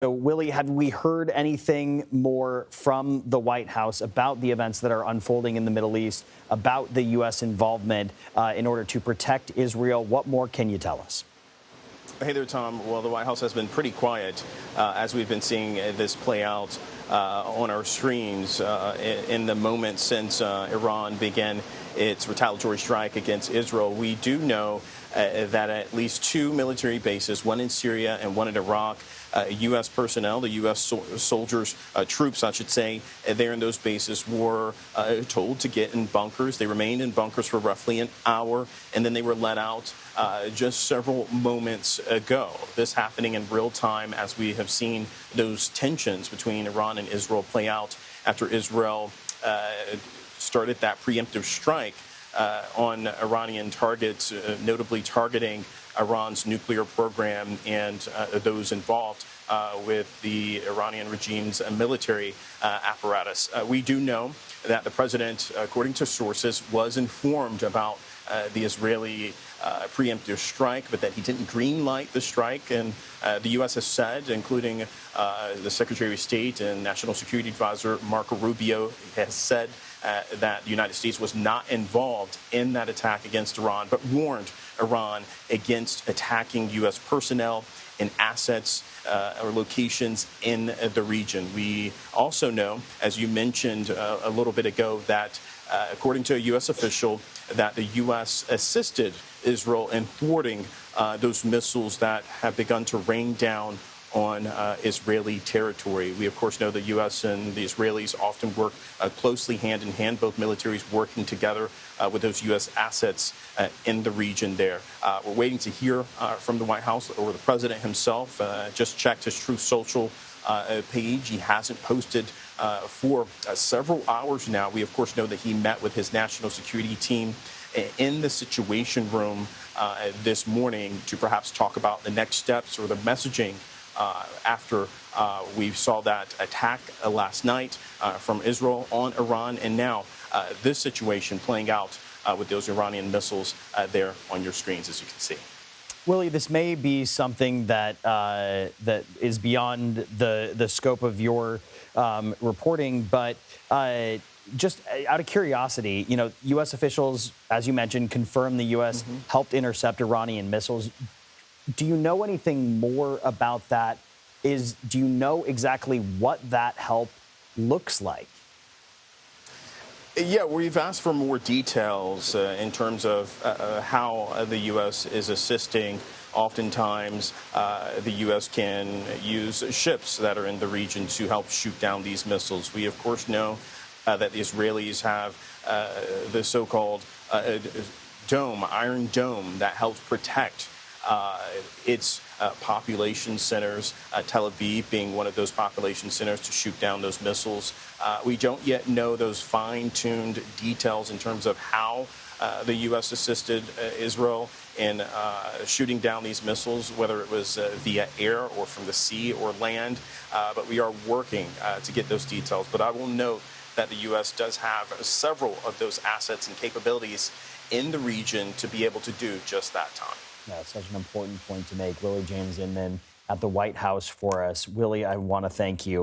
So, Willie, have we heard anything more from the White House about the events that are unfolding in the Middle East, about the U.S. involvement in order to protect Israel? What more can you tell us? Hey there, Tom. Well, the White House has been pretty quiet as we've been seeing this play out on our screens in the moment since Iran began its retaliatory strike against Israel. We do know that at least two military bases, one in Syria and one in Iraq, U.S. personnel, the U.S. soldiers, troops, I should say, there in those bases were told to get in bunkers. They remained in bunkers for roughly an hour, and then they were let out just several moments ago. This happening in real time as we have seen those tensions between Iran and Israel play out after Israel started that preemptive strike on Iranian targets, notably targeting Iran's nuclear program and those involved with the Iranian regime's military apparatus. We do know that the president, according to sources, was informed about the Israeli preemptive strike, but that he didn't greenlight the strike. And the U.S. has said, including the Secretary of State and National Security Advisor Marco Rubio, has said that the United States was not involved in that attack against Iran, but warned Iran against attacking U.S. personnel and assets or locations in the region. We also know, as you mentioned a little bit ago, that according to a U.S. official, that the U.S. assisted Israel in thwarting those missiles that have begun to rain down on Israeli territory. We, of course, know the U.S. and the Israelis often work closely hand in hand, both militaries working together with those U.S. assets in the region there. We're waiting to hear from the White House or the president himself. Just checked his Truth Social page. He hasn't posted for several hours now. We, of course, know that he met with his national security team in the Situation Room this morning to perhaps talk about the next steps or the messaging after we saw that attack last night from Israel on Iran, and now this situation playing out with those Iranian missiles there on your screens, as you can see. Willie, this may be something that that is beyond the scope of your reporting, but just out of curiosity, you know, U.S. officials, as you mentioned, confirmed the U.S. helped intercept Iranian missiles. Do you know anything more about that? Do you know exactly what that help looks like? Yeah, we've asked for more details in terms of how the U.S. is assisting. Oftentimes, the U.S. can use ships that are in the region to help shoot down these missiles. We, of course, know that the Israelis have the so-called Iron Dome, that helps protect its population centers, Tel Aviv being one of those population centers to shoot down those missiles. We don't yet know those fine-tuned details in terms of how the U.S. assisted Israel in shooting down these missiles, whether it was via air or from the sea or land. But we are working to get those details. But I will note that the U.S. does have several of those assets and capabilities in the region to be able to do just that, Tom. Yeah, such an important point to make. Willie James Inman at the White House for us. Willie, I want to thank you.